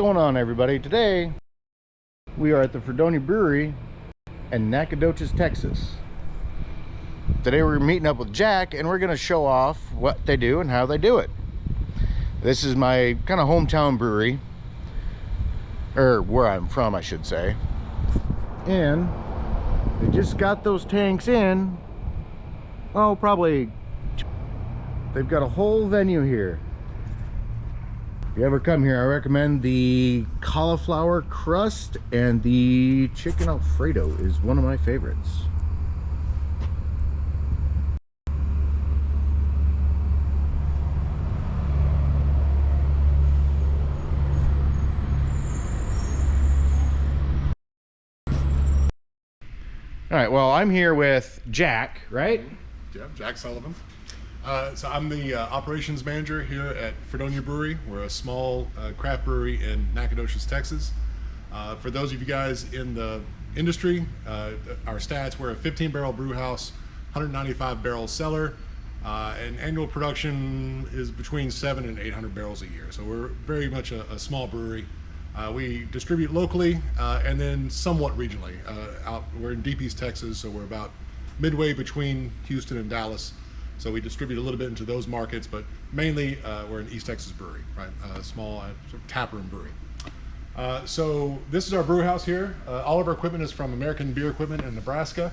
going on, everybody? Today we are at the Fredonia Brewery in Nacogdoches, Texas. Today we're meeting up with Jack and we're going to show off what they do and how they do it. This is my kind of hometown brewery, or where I'm from, I should say. And they just got those tanks in. Oh, probably. They've got a whole venue here. If you ever come here, I recommend the cauliflower crust, and the chicken Alfredo is one of my favorites. All right, well, I'm here with Jack, right? Yeah, Jack Sullivan. So I'm the operations manager here at Fredonia Brewery. We're a small craft brewery in Nacogdoches, Texas. For those of you guys in the industry, our stats, we're a 15-barrel brew house, 195-barrel cellar, and annual production is between 700 and 800 barrels a year. So we're very much a small brewery. We distribute locally and then somewhat regionally. We're in Deep East Texas, so we're about midway between Houston and Dallas. So we distribute a little bit into those markets, but mainly we're an East Texas brewery, right? A small sort of tap room brewery. So this is our brew house here. All of our equipment is from American Beer Equipment in Nebraska.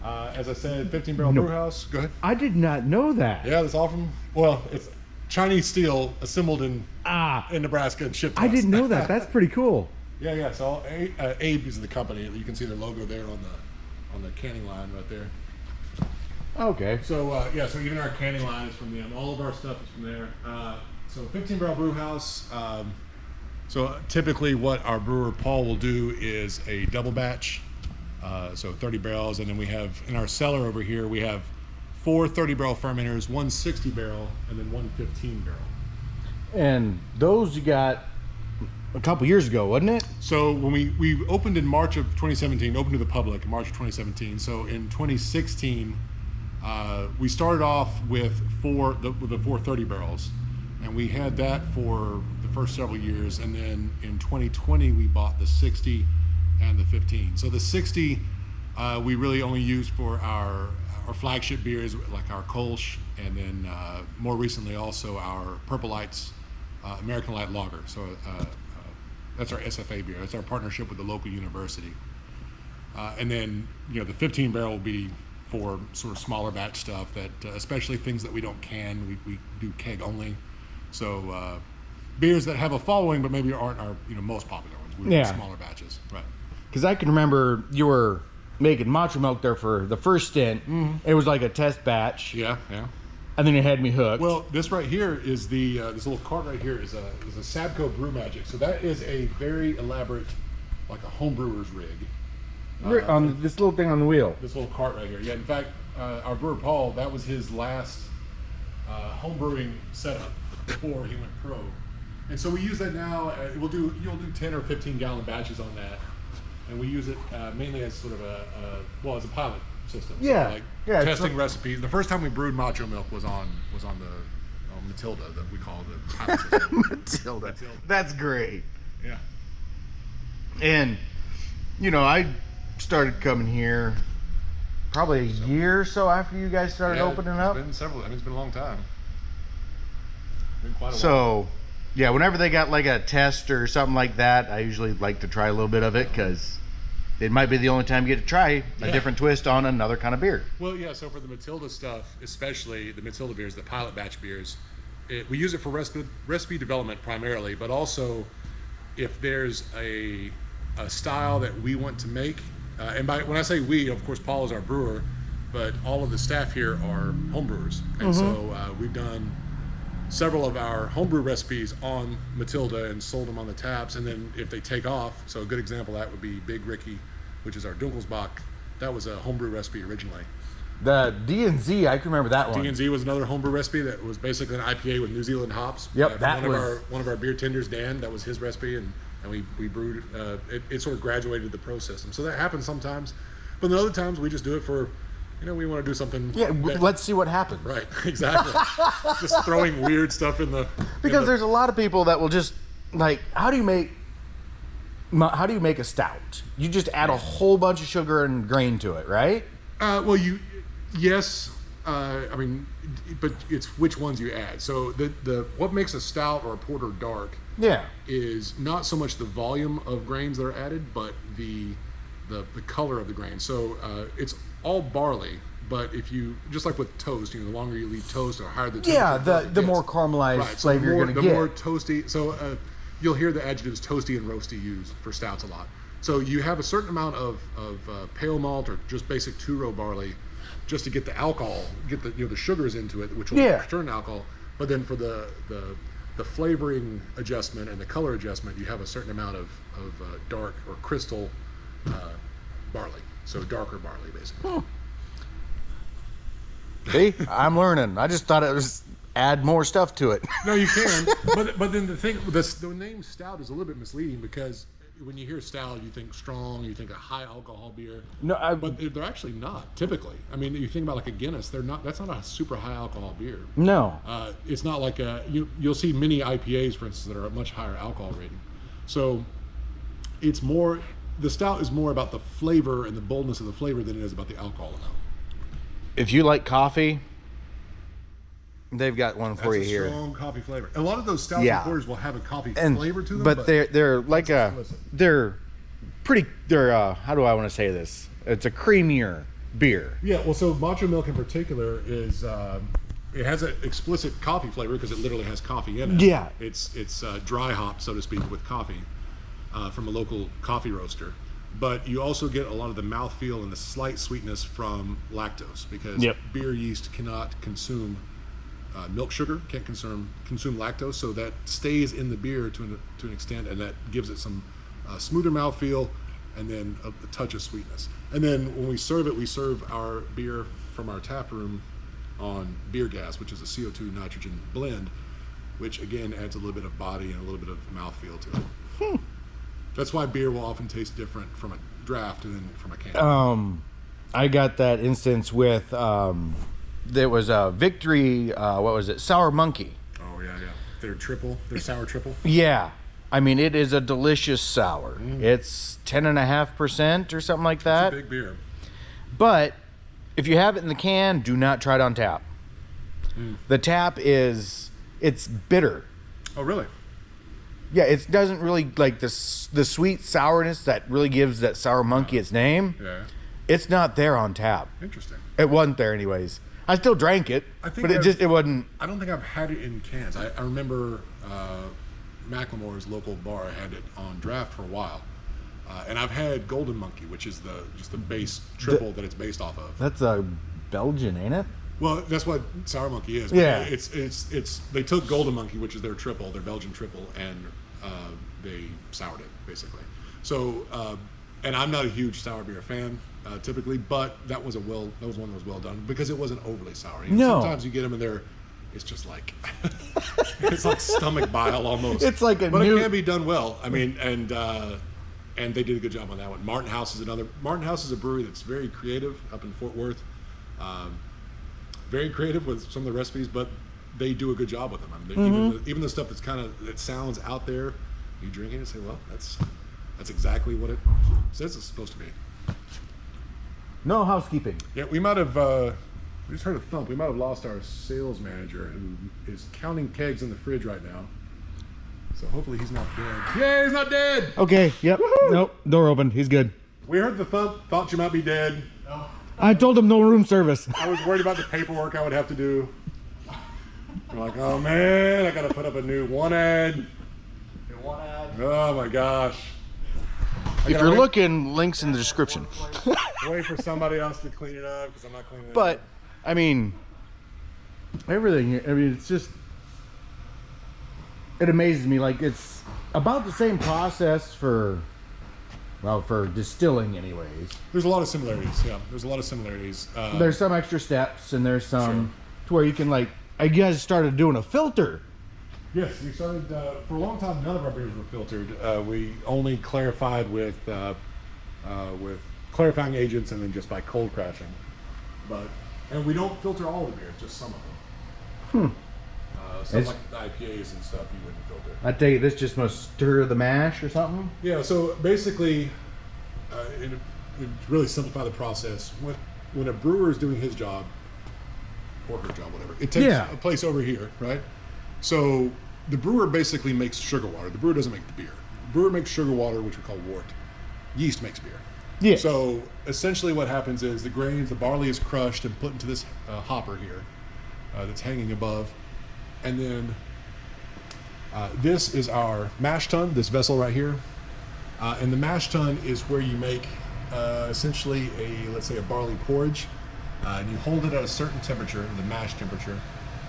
As I said, 15-barrel brew house. Go ahead. I did not know that. Yeah, that's all from, well, it's Chinese steel assembled in Nebraska and shipped to I us. didn't know that. That's pretty cool. Yeah. So Abe is the company. You can see their logo there on the canning line right there. Okay. So so even our canning line is from them. All of our stuff is from there. So 15-barrel brew house. So typically what our brewer Paul will do is a double batch. So 30 barrels, and then we have in our cellar over here we have 4 30-barrel fermenters, 1 60-barrel, and then 1 15-barrel. And those you got a couple years ago, wasn't it? So when we opened in March of 2017, opened to the public in March of 2017. So in 2016. We started off with the 4 30 barrels, and we had that for the first several years, and then in 2020 we bought the 60 and the 15. So the 60 we really only used for our flagship beers like our Kolsch, and then more recently also our Purple Lights American Light Lager. So that's our SFA beer. That's our partnership with the local university. And then the 15 barrel will be for sort of smaller batch stuff, that especially things that we don't can, we do keg only. So beers that have a following but maybe aren't our most popular ones. We do smaller batches, right? Because I can remember you were making matcha milk there for the first stint. It was like a test batch. Yeah. And then it had me hooked. Well, this right here is the this little cart right here is a Sabco Brew Magic. So that is a very elaborate, like a home brewer's rig. On this little thing on the wheel. This little cart right here. Yeah, in fact, our brewer Paul, that was his last home brewing setup before he went pro. And so we use that now. You'll do 10 or 15 gallon batches on that, and we use it mainly as sort of as a pilot system. Yeah, so testing recipes. The first time we brewed macho milk was on the Matilda, that we call the pilot system. Matilda. That's great. Yeah. And I started coming here probably a year or so after you guys started opening up. It's been several. It's been a long time. It's been quite a while. So, yeah, whenever they got like a test or something like that, I usually like to try a little bit of it, because it might be the only time you get to try a different twist on another kind of beer. Well, yeah. So for the Matilda stuff, especially the Matilda beers, the pilot batch beers, we use it for recipe development primarily, but also if there's a style that we want to make, and when I say we, of course Paul is our brewer, but all of the staff here are home brewers, and so we've done several of our homebrew recipes on Matilda and sold them on the taps, and then if they take off, so a good example of that would be Big Ricky, which is our Dunkelsbach. That was a homebrew recipe originally. The D&Z, I can remember that one. D&Z was another homebrew recipe that was basically an IPA with New Zealand hops. Yep, one of our beer tenders, Dan, that was his recipe, and we brewed. It sort of graduated the pro system. So that happens sometimes, but then other times we just do it for, we want to do something. Yeah, let's see what happens. Right, exactly. Just throwing weird stuff in the. Because there's a lot of people that will just like, how do you make a stout? You just add a whole bunch of sugar and grain to it, right? Well, yes. I mean, but it's which ones you add. So the what makes a stout or a porter dark, is not so much the volume of grains that are added, but the color of the grain. So it's all barley, but if you just like with toast, the longer you leave toast, the higher the temperature the more caramelized flavor you're going to get. The more toasty. So you'll hear the adjectives toasty and roasty used for stouts a lot. So you have a certain amount of pale malt or just basic two-row barley, just to get the alcohol, get the sugars into it, which will turn alcohol. But then for the flavoring adjustment and the color adjustment, you have a certain amount of dark or crystal barley. So darker barley, basically. See, I'm learning. I just thought it was add more stuff to it. No, you can. but then the name stout is a little bit misleading, because when you hear stout, you think strong, you think a high alcohol beer. No, but they're actually not typically. I mean, you think about like a Guinness, they're not. That's not a super high alcohol beer. No. It's not like you'll see many IPAs, for instance, that are a much higher alcohol rating. So it's more. The stout is more about the flavor and the boldness of the flavor than it is about the alcohol amount. If you like coffee, they've got one for you here. Strong coffee flavor. A lot of those stouts and porters will have a coffee flavor to them, but they're like they're how do I want to say this? It's a creamier beer. Yeah, well, so Macho Milk in particular is it has an explicit coffee flavor because it literally has coffee in it. Yeah, it's dry hop, so to speak, with coffee from a local coffee roaster. But you also get a lot of the mouthfeel and the slight sweetness from lactose, because beer yeast cannot consume milk sugar, can't consume lactose, so that stays in the beer to an extent, and that gives it some smoother mouthfeel and then a touch of sweetness. And then when we serve it, we serve our beer from our tap room on beer gas, which is a CO2 nitrogen blend, which again adds a little bit of body and a little bit of mouthfeel to it. That's why beer will often taste different from a draft than from a can. I got that instance with there was a Victory, what was it, Sour Monkey. Oh yeah. Their sour triple. Yeah, I mean, it is a delicious sour. It's 10.5% or something like that. It's a big beer. But if you have it in the can, do not try it on tap. The tap it's bitter. Oh really? Yeah, it doesn't really like the sweet sourness that really gives that Sour Monkey its name. Yeah. It's not there on tap. Interesting. It wasn't there anyways. I still drank it, but it wasn't. I don't think I've had it in cans. I remember Macklemore's local bar had it on draft for a while, and I've had Golden Monkey, which is just the base triple that it's based off of. That's a Belgian, ain't it? Well, that's what Sour Monkey is. Yeah. It's they took Golden Monkey, which is their triple, their Belgian triple, and they soured it basically. So, and I'm not a huge sour beer fan typically, but that was one that was well done because it wasn't overly sour. No. Sometimes you get them and it's just like it's like stomach bile almost. It's like but it can be done well. I mean, and they did a good job on that one. Martin House is another. Martin House is a brewery that's very creative up in Fort Worth. Very creative with some of the recipes, but they do a good job with them. I mean, even the stuff that sounds out there, you drink it and say, well, that's exactly what it says it's supposed to be. No housekeeping. Yeah, we might have. We just heard a thump. We might have lost our sales manager, who is counting kegs in the fridge right now. So hopefully he's not dead. Yeah, he's not dead. Okay. Yep. Woo-hoo! Nope. Door open. He's good. We heard the thump. Thought you might be dead. No. I told him no room service. I was worried about the paperwork I would have to do. I'm like, oh man, I got to put up a new one ad. Oh my gosh. If you're looking, links in the description. Wait for somebody else to clean it up because I'm not cleaning it up. But, I mean, everything, it's just, it amazes me. Like, it's about the same process for distilling anyways. There's a lot of similarities, yeah. There's a lot of similarities. There's some extra steps, and there's some to where you can, like, I guys started doing a filter. Yes, we started, for a long time, none of our beers were filtered. We only clarified with clarifying agents and then just by cold crashing. And we don't filter all the beers, just some of them. Stuff like the IPAs and stuff you wouldn't filter. I tell you, this just must stir the mash or something. Yeah, so basically, to really simplify the process, when a brewer is doing his job, or her job, whatever, it takes a place over here, right? So the brewer basically makes sugar water. The brewer doesn't make the beer. The brewer makes sugar water, which we call wort. Yeast makes beer. Yes. So essentially what happens is the grains, the barley is crushed and put into this hopper here that's hanging above. And then this is our mash tun, this vessel right here. And the mash tun is where you make essentially let's say a barley porridge. And you hold it at a certain temperature, the mash temperature.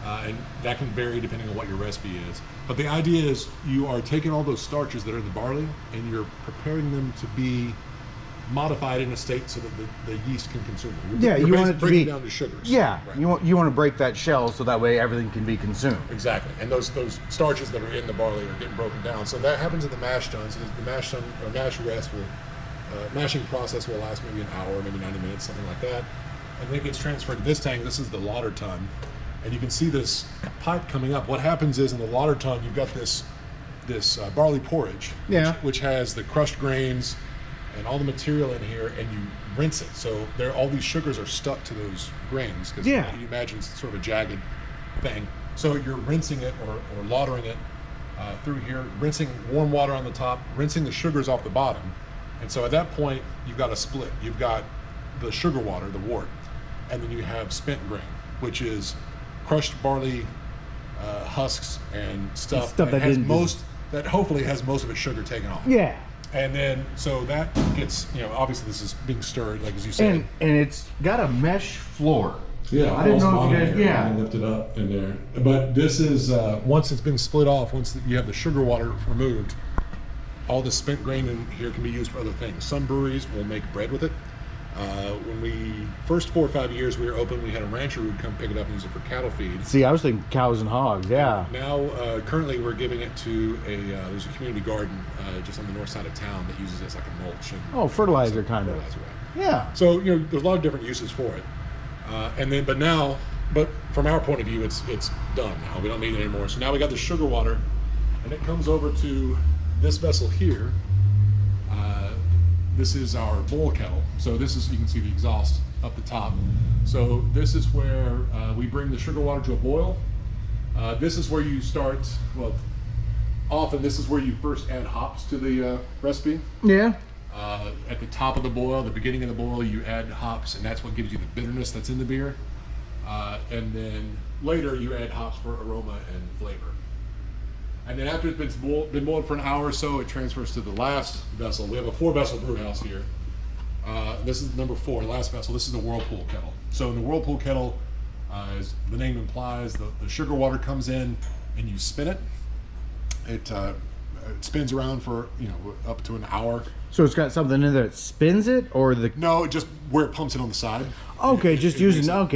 And that can vary depending on what your recipe is. But the idea is you are taking all those starches that are in the barley and you're preparing them to be modified in a state so that the yeast can consume them. You want it to be down to sugars. Yeah, right. you want to break that shell so that way everything can be consumed. Exactly, and those starches that are in the barley are getting broken down. So that happens in the mash tun. So the mash tun or mash rest will mashing process will last maybe an hour, maybe 90 minutes, something like that, and then it gets transferred to this tank. This is the lauter tun, and you can see this pipe coming up. What happens is in the lauter tun you've got this barley porridge, which has the crushed grains and all the material in here, and you rinse it. So all these sugars are stuck to those grains because you imagine it's sort of a jagged thing. So you're rinsing it or lautering it through here, rinsing warm water on the top, rinsing the sugars off the bottom. And so at that point, you've got a split. You've got the sugar water, the wort, and then you have spent grain, which is crushed barley husks and stuff that hopefully has most of its sugar taken off. Yeah. And then, so that gets, obviously this is being stirred, like as you said. And it's got a mesh floor. Yeah, I didn't know if you guys, lift it up in there. But this is, once it's been split off, once you have the sugar water removed, all the spent grain in here can be used for other things. Some breweries will make bread with it. When we, first 4 or 5 years we were open, we had a rancher who would come pick it up and use it for cattle feed. See, I was thinking cows and hogs, yeah. Now, currently we're giving it to there's a community garden just on the north side of town that uses it as like a mulch. And fertilizer kind of. Right. Yeah. So, there's a lot of different uses for it. But from our point of view, it's done now. We don't need it anymore. So now we got the sugar water, and it comes over to this vessel here. This is our boil kettle. So you can see the exhaust up the top. So this is where we bring the sugar water to a boil. This is where you start, often this is where you first add hops to the recipe. Yeah. At the top of the boil, the beginning of the boil, you add hops, and that's what gives you the bitterness that's in the beer. And then later you add hops for aroma and flavor. And then after it's been boiled for an hour or so, it transfers to the last vessel. We have a 4-vessel brew house here. This is number 4, last vessel. This is the whirlpool kettle. So in the whirlpool kettle, as the name implies, the sugar water comes in and you spin it. It spins around for up to an hour. So it's got something in there that spins it, or the? No, just where it pumps it on the side. Okay,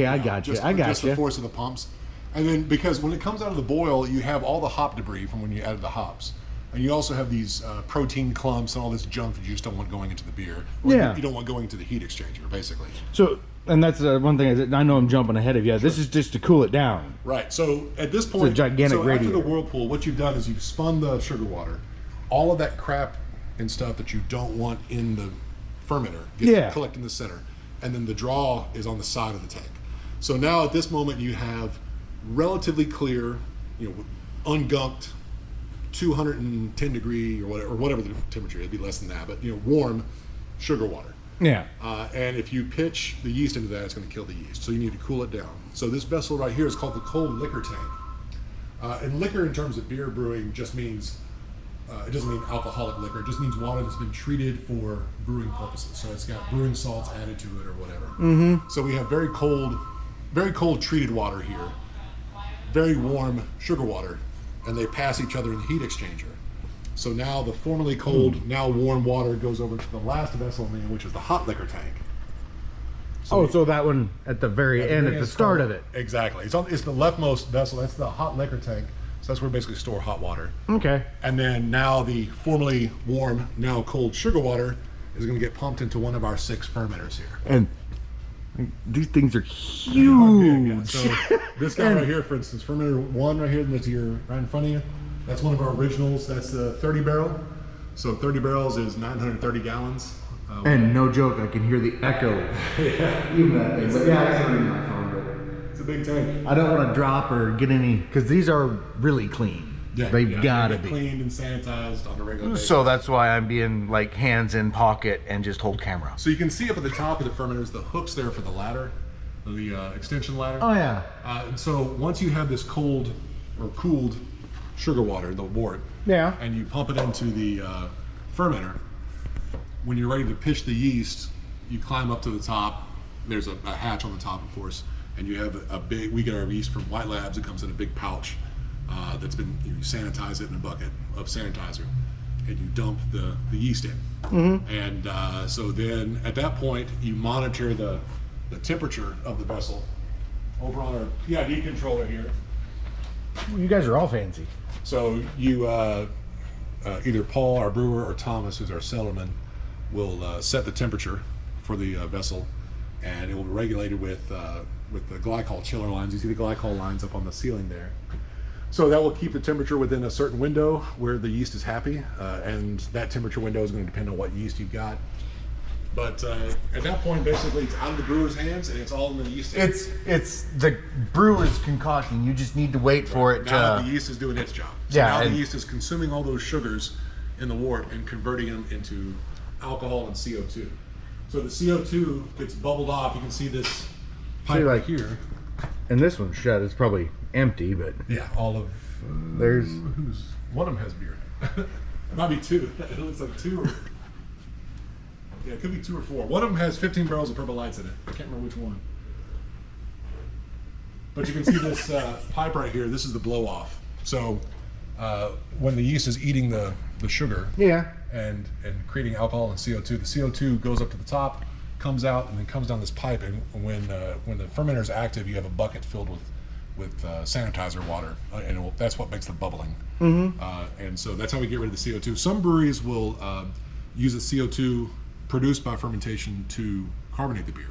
I got you. Just the force of the pumps. And then because when it comes out of the boil, you have all the hop debris from when you added the hops. And you also have these protein clumps and all this junk that you just don't want going into the beer. Or you don't want going into the heat exchanger, basically. So, and that's one thing, I know I'm jumping ahead of you. Sure. This is just to cool it down. Right. So at this point, it's a gigantic radiator. After the whirlpool, what you've done is you've spun the sugar water. All of that crap and stuff that you don't want in the fermenter gets collected in the center. And then the draw is on the side of the tank. So now at this moment you have relatively clear, ungunked, 210 degree or whatever the temperature, it'd be less than that, but warm sugar water. Yeah. And if you pitch the yeast into that, it's going to kill the yeast. So you need to cool it down. So this vessel right here is called the cold liquor tank. And liquor in terms of beer brewing just means, it doesn't mean alcoholic liquor. It just means water that's been treated for brewing purposes. So it's got brewing salts added to it or whatever. Mm-hmm. So we have very cold treated water here. Very warm sugar water, and they pass each other in the heat exchanger. So now the formerly cold, now warm water goes over to the last vessel, which is the hot liquor tank. So that one at the very end, at the start of it. Exactly. It's the leftmost vessel. That's the hot liquor tank. So that's where we basically store hot water. Okay. And then now the formerly warm, now cold sugar water is going to get pumped into one of our 6 fermenters here. And These things are Yeah. huge. So this guy right here, for instance, fermenter 1 right here, that's right in front of you. That's one of our originals. That's the 30 barrel. So 30 barrels is 930 gallons. And no joke, I can hear the echo. Yeah. Even that thing. But yeah, I can read my phone. It's a big tank. But I don't want to drop or get any, because these are really clean. Yeah, They've got to They're be cleaned and sanitized on a regular basis. So that's why I'm being like hands in pocket and just hold camera. So you can see up at the top of the fermenters, the hooks there for the ladder, the extension ladder. Oh yeah. And so once you have this cold or cooled sugar water, the wort, Yeah. and you pump it into the fermenter, when you're ready to pitch the yeast, you climb up to the top. There's a hatch on the top, of course, and you have a big, we get our yeast from White Labs. It comes in a big pouch that's been, you sanitize it in a bucket of sanitizer, and you dump the yeast in. Mm-hmm. And so then at that point, you monitor the temperature of the vessel over on our PID controller here. You guys are all fancy. So you, either Paul, our brewer, or Thomas, who's our cellarman, will set the temperature for the vessel, and it will be regulated with the glycol chiller lines. You see the glycol lines up on the ceiling there. So that will keep the temperature within a certain window where the yeast is happy, and that temperature window is going to depend on what yeast you've got. But at that point, basically, it's out of the brewer's hands, and it's all in the yeast hands. It's the brewer's concoction. You just need to wait for it Now to. the yeast is doing its job. So Yeah, now the and- yeast is consuming all those sugars in the wort and converting them into alcohol and CO2. So the CO2 gets bubbled off. You can see this pipe like- right here. And this one's shut. It's probably empty, but Yeah, all of there's. who's one of them has beer. It might be two. It looks like two. Or, yeah, it could be 2 or 4. One of them has 15 barrels of purple lights in it. I can't remember which one. But you can see this pipe right here. This is the blow off. So when the yeast is eating the sugar Yeah. and creating alcohol and CO2, the CO2 goes up to the top, comes out, and then comes down this pipe. And when the fermenter is active, you have a bucket filled with sanitizer water, and that's what makes the bubbling. Mm-hmm. And so that's how we get rid of the CO2. Some breweries will use the CO2 produced by fermentation to carbonate the beer.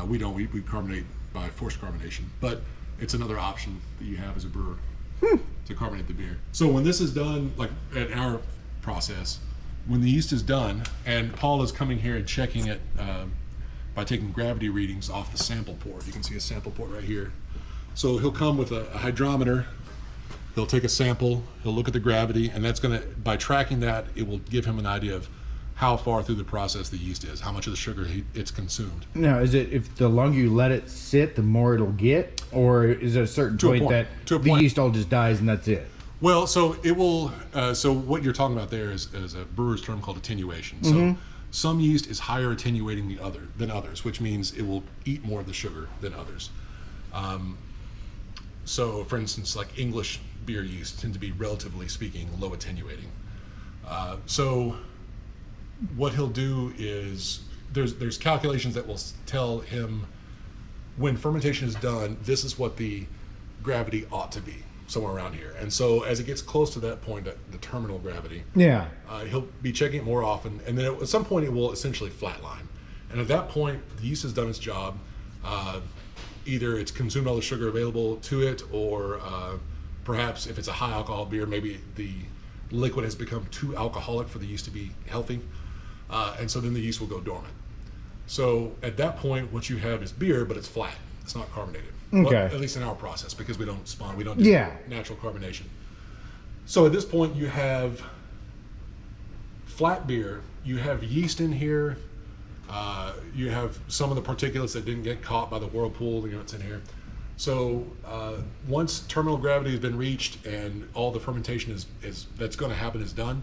We don't. We carbonate by forced carbonation, but it's another option that you have as a brewer to carbonate the beer. So when this is done, like at our process, when the yeast is done, and Paul is coming here and checking it by taking gravity readings off the sample port. You can see a sample port right here. So he'll come with a hydrometer. He'll take a sample. He'll look at the gravity, and that's going to, by tracking that, it will give him an idea of how far through the process the yeast is, how much of the sugar it's consumed. Now, is it if the longer you let it sit, the more it'll get, or is there a certain To a point point. that To a the point. yeast all just dies and that's it? Well, so it will. So what you're talking about there is a brewer's term called attenuation. So some yeast is higher attenuating than others, which means it will eat more of the sugar than others. So, for instance, like English beer yeast tend to be, relatively speaking, low attenuating. So what he'll do is there's calculations that will tell him when fermentation is done, this is what the gravity ought to be, somewhere around here. And so as it gets close to that point, the terminal gravity, Yeah. he'll be checking it more often, and then at some point it will essentially flatline. And at that point, the yeast has done its job. Either it's consumed all the sugar available to it, or perhaps if it's a high alcohol beer, maybe the liquid has become too alcoholic for the yeast to be healthy. And so then the yeast will go dormant. So at that point, what you have is beer, but it's flat. It's not carbonated. Okay. Well, at least in our process, because we don't spawn, we don't do Yeah. natural carbonation. So at this point, you have flat beer. You have yeast in here. You have some of the particulates that didn't get caught by the whirlpool. It's in here. So once terminal gravity has been reached and all the fermentation is that's going to happen is done,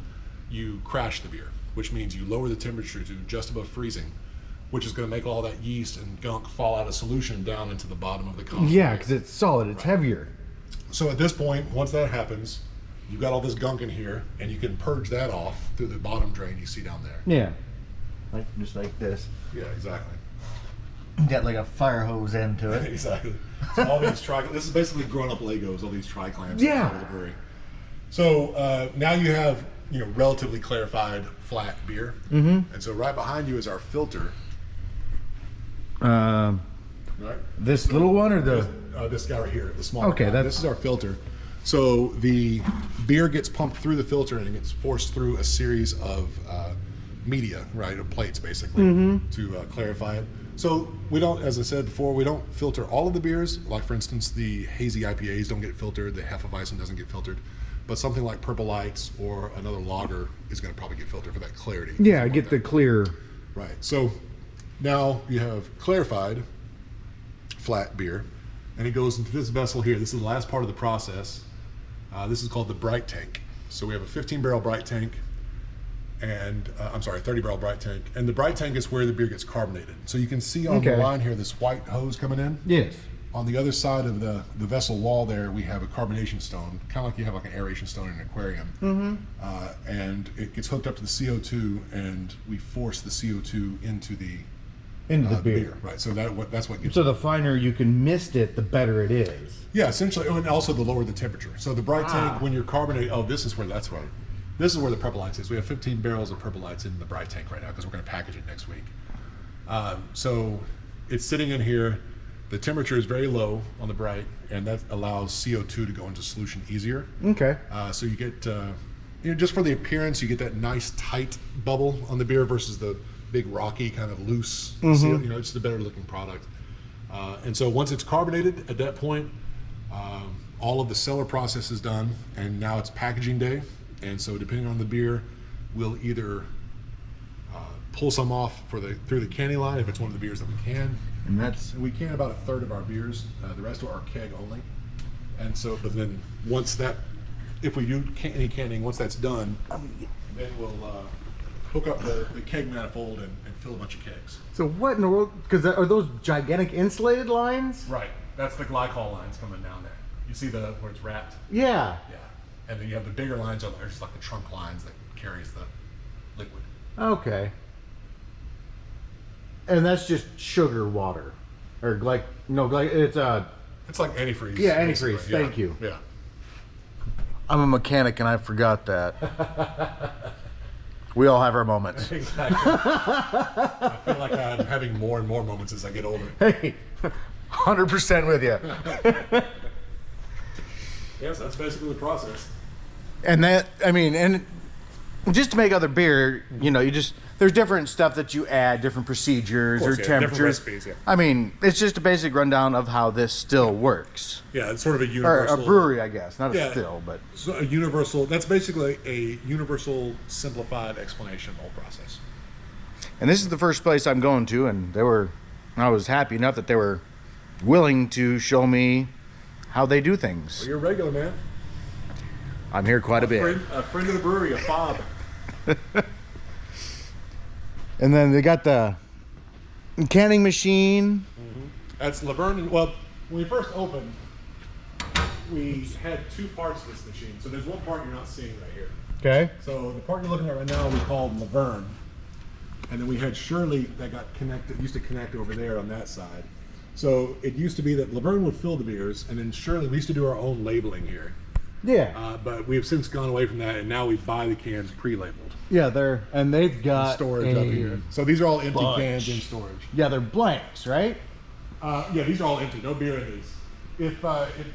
you crash the beer, which means you lower the temperature to just above freezing, which is going to make all that yeast and gunk fall out of solution down into the bottom of the concentrate. Yeah, because it's solid. It's heavier. So at this point, once that happens, you've got all this gunk in here, and you can purge that off through the bottom drain you see down there. Yeah. Just like this. Yeah, exactly. Got like a fire hose end to it. Exactly. So all these this is basically grown-up Legos, all these tri-clamps. Yeah. Out of the brewery. So now you have relatively clarified flat beer, and so right behind you is our filter. Right. This little one or the? This guy right here, the small. Okay, guy. This is our filter. So the beer gets pumped through the filter and it gets forced through a series of media, right, of plates basically, to clarify it. So we don't, as I said before, we don't filter all of the beers. Like for instance, the hazy IPAs don't get filtered, the Hefeweizen doesn't get filtered, but something like Purple Lights or another lager is going to probably get filtered for that clarity. Yeah, get the clear. Right. So now you have clarified flat beer, and it goes into this vessel here. This is the last part of the process. This is called the bright tank. So we have a 15-barrel bright tank, and I'm sorry, 30-barrel bright tank. And the bright tank is where the beer gets carbonated. So you can see on the line here this white hose coming in. Yes. On the other side of the vessel wall there, we have a carbonation stone, kind of like you have like an aeration stone in an aquarium. And it gets hooked up to the CO2, and we force the CO2 into the beer. Right. So that's what gives. So the finer you can mist it, the better it is. Yeah, essentially, and also the lower the temperature. So the bright tank, when you're carbonating, this is where This is where the Purple Lights is. We have 15 barrels of Purple Lights in the bright tank right now because we're going to package it next week. So it's sitting in here. The temperature is very low on the bright, and that allows CO2 to go into solution easier. Okay. So you get, just for the appearance, you get that nice tight bubble on the beer versus the big rocky kind of loose. CO, it's a better looking product. And so once it's carbonated, at that point, all of the cellar process is done, and now it's packaging day. And so depending on the beer, we'll either pull some off through the canning line if it's one of the beers that we can. And we can about a third of our beers. The rest are keg only. And so, but then if we do any canning, once that's done, then we'll hook up the keg manifold and fill a bunch of kegs. So what in the world? Because are those gigantic insulated lines? Right. That's the glycol lines coming down there. You see where it's wrapped? Yeah. Yeah. And then you have the bigger lines over there, just like the trunk lines that carries the liquid. Okay. And that's just sugar water, or it's like antifreeze. Yeah, antifreeze. Thank you. Yeah. I'm a mechanic, and I forgot that. We all have our moments. Exactly. I feel like I'm having more and more moments as I get older. Hey, 100% with you. Yes, that's basically the process. And and just to make other beer, there's different stuff that you add, different procedures or temperatures. Different recipes, yeah. I mean, it's just a basic rundown of how this still works. Yeah, it's sort of a universal. Or a brewery, I guess, not a still, but so a universal. That's basically a universal, simplified explanation of the whole process. And this is the first place I'm going to, and I was happy enough that they were willing to show me how they do things. Well, you're a regular, man. I'm here quite a bit. A friend of the brewery, a fob. And then they got the canning machine. That's Laverne. Well, when we first opened, we had two parts of this machine. So there's one part you're not seeing right here. Okay. So the part you're looking at right now we called Laverne. And then we had Shirley that used to connect over there on that side. So it used to be that Laverne would fill the beers, and then Shirley, we used to do our own labeling here. Yeah. But we have since gone away from that, and now we buy the cans pre-labeled. Yeah, they've got storage up here. So these are all empty cans in storage. Yeah, they're blanks, right? Yeah, these are all empty. No beer in these. If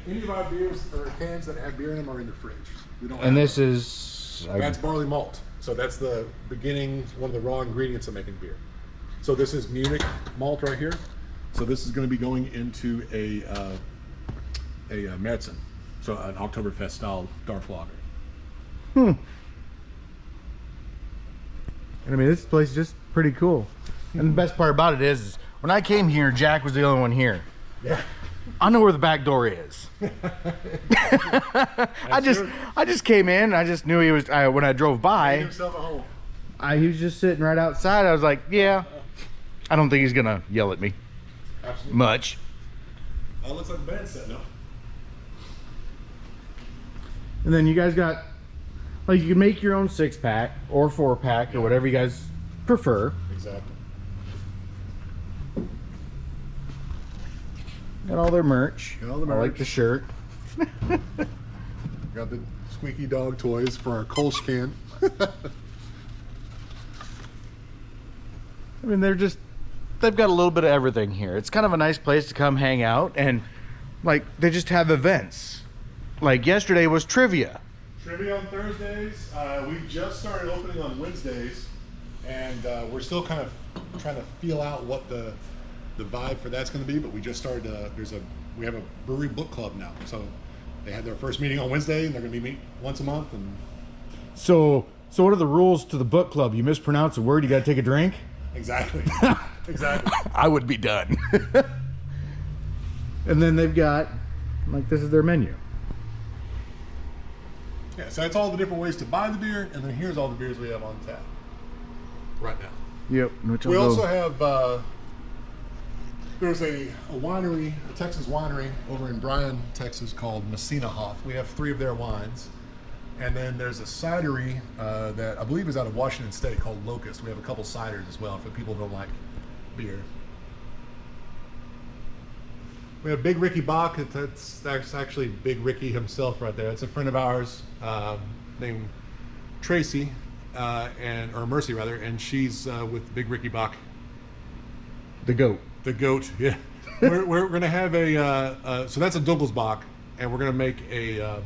any of our beers or cans that have beer in them are in the fridge, we don't. And this is that's barley malt. So that's the beginning, one of the raw ingredients of making beer. So this is Munich malt right here. So this is going to be going into a Märzen, so an Oktoberfest style dark lager. And I mean, this place is just pretty cool. And the best part about it is when I came here, Jack was the only one here. Yeah. I know where the back door is. I just came in. I just knew he was. When I drove by, Made himself a home. He was just sitting right outside. I was like, yeah. I don't think he's gonna yell at me. Absolutely. Much. Looks like the band's setting up. And then you guys got, like, you can make your own 6-pack or 4-pack or whatever you guys prefer. Exactly. Got all their merch. Got all the I like merch. the shirt. Got the squeaky dog toys for our Kolsch can. I mean, they're just they've got a little bit of everything here. It's kind of a nice place to come hang out, and like they just have events. Like yesterday was trivia. Trivia on Thursdays. We just started opening on Wednesdays, and we're still kind of trying to feel out what the vibe for that's going to be. But we just started. We have a brewery book club now, so they had their first meeting on Wednesday, and they're going to be meeting once a month. And So what are the rules to the book club? You mispronounce a word, you got to take a drink? exactly, exactly. I would be done. And then they've got, like, this is their menu. Yeah, so that's all the different ways to buy the beer, and then here's all the beers we have on tap right now. Yep. We also have, there's a winery, a Texas winery over in Bryan, Texas called Messina Hoff. We have 3 of their wines. And then there's a cidery that I believe is out of Washington State called Locust. We have a couple ciders as well for people who don't like beer. We have Big Ricky Bach. That's actually Big Ricky himself right there. It's a friend of ours named Tracy, or Mercy rather, and she's with Big Ricky Bach. The goat. The goat, yeah. we're going to have so that's a Douglas Bach, and we're going to make a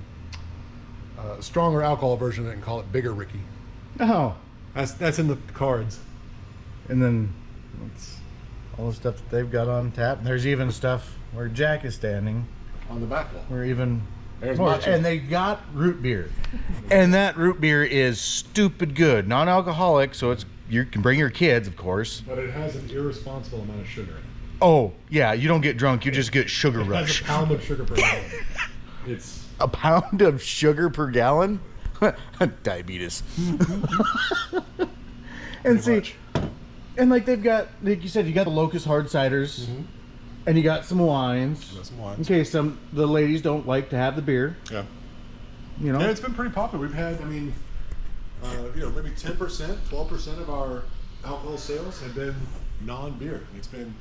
stronger alcohol version of it and call it Bigger Ricky. Oh. That's in the cards. And then that's all the stuff that they've got on tap. There's even stuff where Jack is standing. On the back wall. Where even There's more. matcha. And they got root beer. And that root beer is stupid good. Non-alcoholic, so you can bring your kids, of course. But it has an irresponsible amount of sugar in it. Oh, yeah, you don't get drunk, you just get sugar It has rush. a pound of sugar per gallon. It's A pound of sugar per gallon? Diabetes. And see, much. and like they've got, like you said, you got the Locust hard ciders, and you got some wines. Got some wines. In case the ladies don't like to have the beer, yeah. you know. Yeah, it's been pretty popular. We've had, maybe 10%, 12% of our alcohol sales have been non-beer. It's been,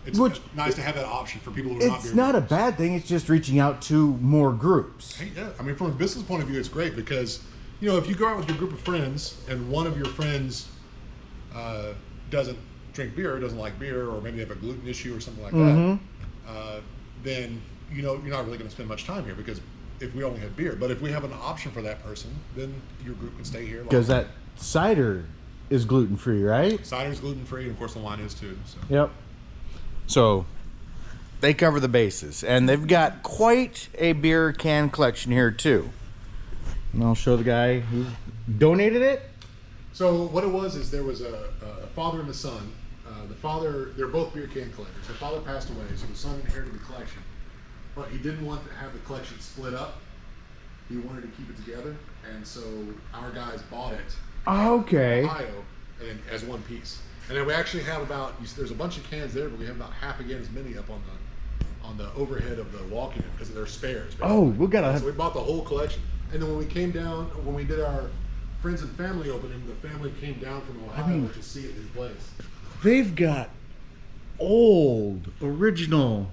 it's nice to have that option for people who are not beer It's not a drinkers. bad thing. It's just reaching out to more groups. Hey, yeah, from a business point of view, it's great because, if you go out with your group of friends and one of your friends doesn't drink beer, doesn't like beer, or maybe they have a gluten issue or something like that, then you're not really going to spend much time here because if we only had beer. But if we have an option for that person, then your group can stay here. Because that cider is gluten free, right? Cider's gluten free, and of course the wine is too. So. Yep. So they cover the bases, and they've got quite a beer can collection here too. And I'll show the guy who donated it. So what it was is there was a father and a son. The father, they're both beer can collectors. The father passed away, so the son inherited the collection. But he didn't want to have the collection split up. He wanted to keep it together, and so our guys bought it Okay. in Ohio and as one piece. And then we actually have there's a bunch of cans there, but we have about half again as many up on the overhead of the walk-in because they're spares. Oh, we gotta So we bought the whole collection. And then when we came down, when we did our friends and family opening, the family came down from Ohio to see it in place. They've got old, original,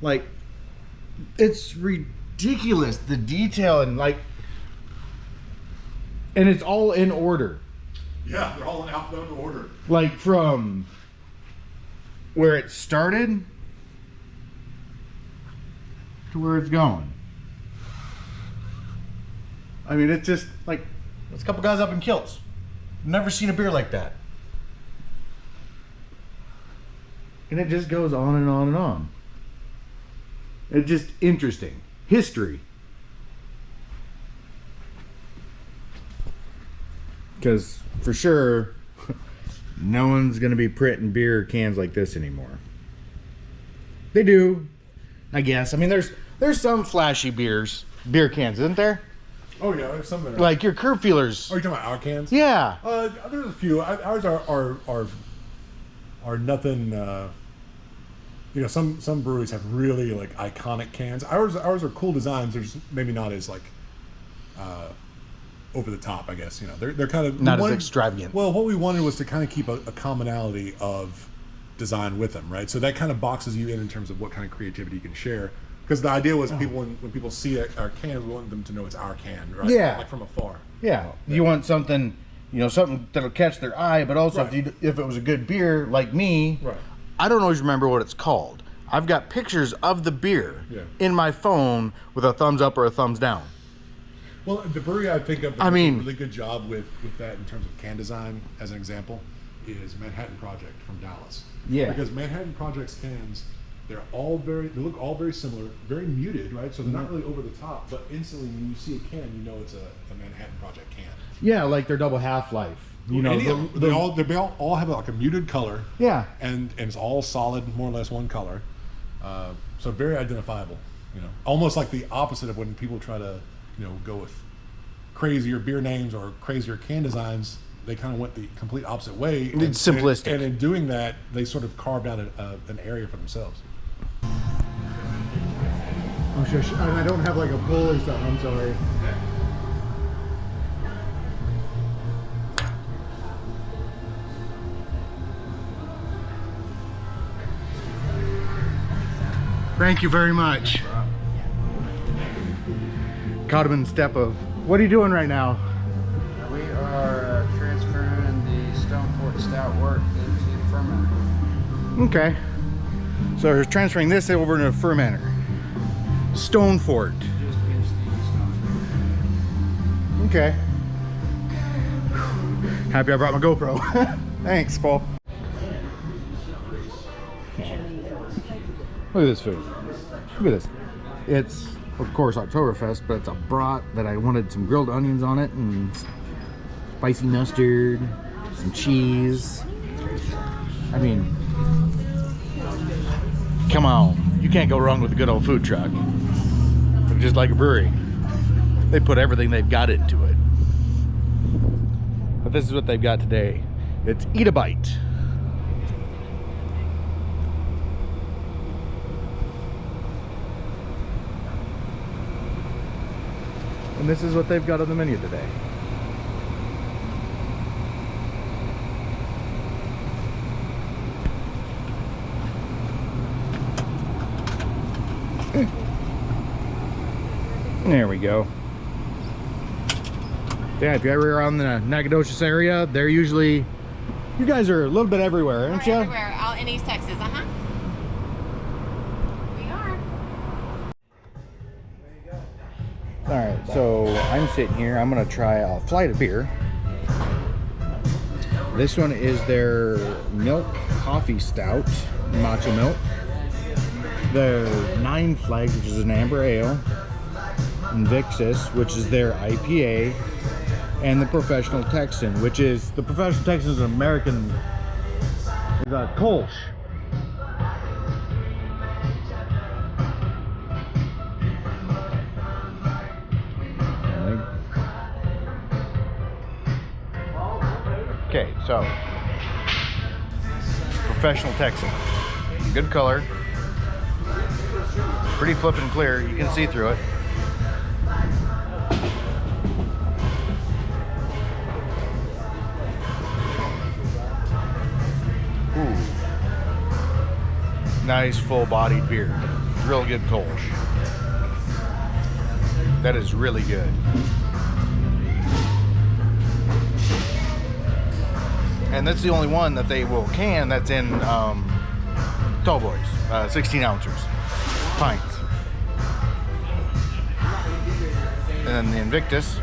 like, it's ridiculous, the detail, and and it's all in order. Yeah, they're all in alphabetical order. Like from where it started to where it's going. I mean, it's just like, There's a couple guys up in kilts. Never seen a beer like that. and it just goes on and on and on. It's just interesting. History. Because for sure, no one's going to be printing beer cans like this anymore. They do, I guess. I mean, there's some flashy beer cans, isn't there? Oh yeah, there's some that are. Like your curb feelers. Oh, you're talking about our cans? Yeah. There's a few. Ours are nothing. Some breweries have really like iconic cans. Ours are cool designs. There's maybe not as like over the top, I guess. They're kind of Not as extravagant. Well, what we wanted was to kind of keep a commonality of design with them, right? So that kind of boxes you in terms of what kind of creativity you can share. Because the idea was people when people see our cans, we want them to know it's our can, right? Yeah. Like from afar. Yeah. You want something you know, something that'll catch their eye, but also Right. if it was a good beer like me, Right. I don't always remember what it's called. I've got pictures of the beer in my phone with a thumbs up or a thumbs down. Well, the brewery I think of that I does mean- a really good job with that in terms of can design, as an example, is Manhattan Project from Dallas. Yeah. Because Manhattan Project's cans, they look all very similar, very muted, right? So they're not really over the top, but instantly when you see a can, you know it's a Manhattan Project can. Yeah, like their double half-life. You know, They all have like a muted color. Yeah. And it's all solid, more or less one color. So very identifiable, you know, almost like the opposite of when people try to, you know, go with crazier beer names or crazier can designs. They kind of went the complete opposite way. It's simplistic. And in doing that, they sort of carved out an area for themselves. Oh, shush. I don't have like a pull or something. I'm sorry. Thank you very much. Caught him in the step of, what are you doing right now? We are transferring the Stone Fort Stout wort into the fermenter. Okay. So we're transferring this over to a fermenter. Stone Fort. Just against the stone. Okay. Happy I brought my GoPro. Thanks, Paul. Look at this food. Look at this. It's, of course, Oktoberfest, but it's a brat that I wanted some grilled onions on it and spicy mustard, some cheese. I mean, come on. You can't go wrong with a good old food truck. But just like a brewery, they put everything they've got into it. But this is what they've got today. It's Eat a Bite. And this is what they've got on the menu today. There we go. Yeah, if you're ever around the Nacogdoches area, they're usually, you guys are a little bit everywhere, aren't you? We're everywhere, out in East Texas, We are. Alright, so I'm sitting here. I'm going to try a flight of beer. This one is their milk coffee stout, matcha milk. Their Nine Flags, which is an amber ale. Invictus, which is their IPA. And the Professional Texan, which is, the Professional Texan is an American, is a Kolsch. Okay, so Professional Texan, good color, pretty flippin' clear. You can see through it. Ooh, nice full-bodied beer, real good Kolsch. That is really good. And that's the only one that they will can that's in tall boys, 16 ounces, pints. And then the Invictus,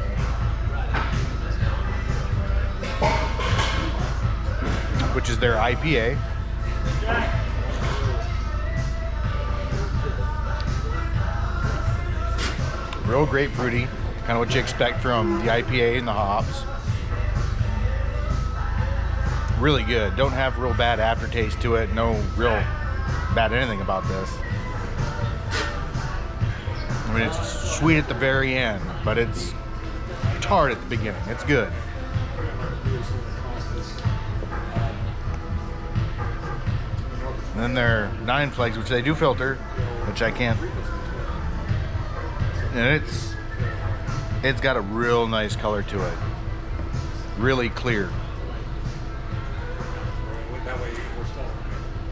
which is their IPA. Real grapefruity, kind of what you expect from the IPA and the hops. Really good. Don't have real bad aftertaste to it. No real bad anything about this. I mean, it's sweet at the very end, but it's tart at the beginning. It's good. And then their Nine Flags, which they do filter, which I can't. And it's got a real nice color to it. Really clear.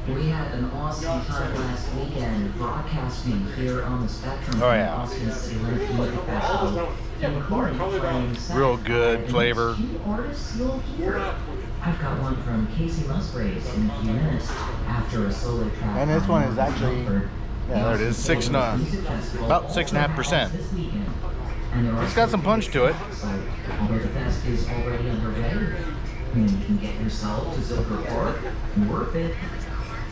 We had an awesome time last weekend broadcasting here on the Spectrum Oh, yeah. Austin City Limits Music Festival, including playing sets Real good by flavor. two artists you'll hear. I've got one from Casey Musgraves in a few minutes after a solo track. And this one by is Marcus actually, Mumford. yeah, there it is, The Austin City Music about Festival 6.5%. this weekend. And there are It's got some punch to it. So, although the fest is already underway, you can get yourself to Zilker Park. Worth it.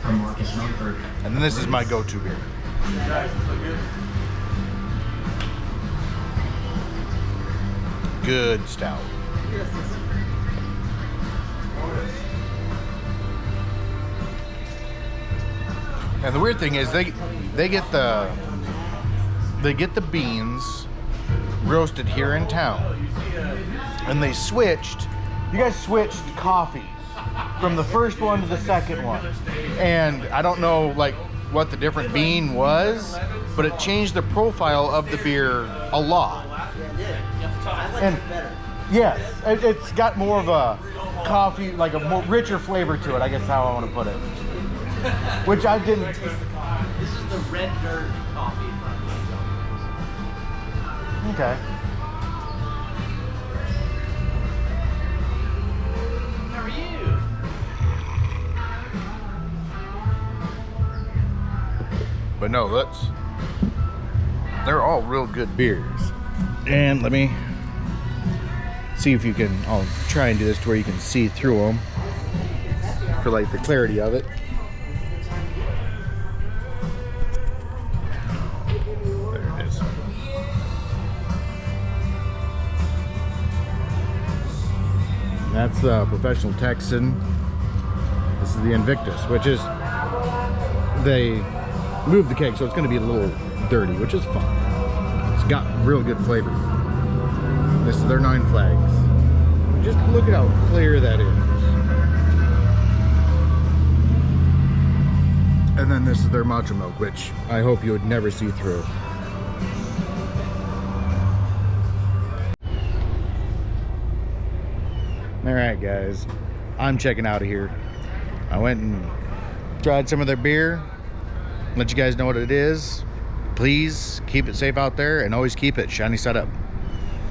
From Marcus Mumford. And then this is my go-to beer. Good stout. And the weird thing is they get the beans roasted here in town. And they switched. You guys switched coffees from the first one to the second one. And I don't know like what the different bean was, but it changed the profile of the beer a lot. And yes, it's got more of a coffee, like a more richer flavor to it, I guess how I want to put it. Which I didn't. This is the red dirt coffee from Okay. How are you? But no, they're all real good beers. And let me see if you can, I'll try and do this to where you can see through them for like the clarity of it. There it is. That's the Professional Texan. This is the Invictus, which is, they moved the keg, so it's going to be a little dirty, which is fine. It's got real good flavor. This is their 9 Flags. Just look at how clear that is. And then this is their Matcha Milk, which I hope you would never see through. Alright guys, I'm checking out of here. I went and tried some of their beer. Let you guys know what it is. Please keep it safe out there and always keep it shiny side up.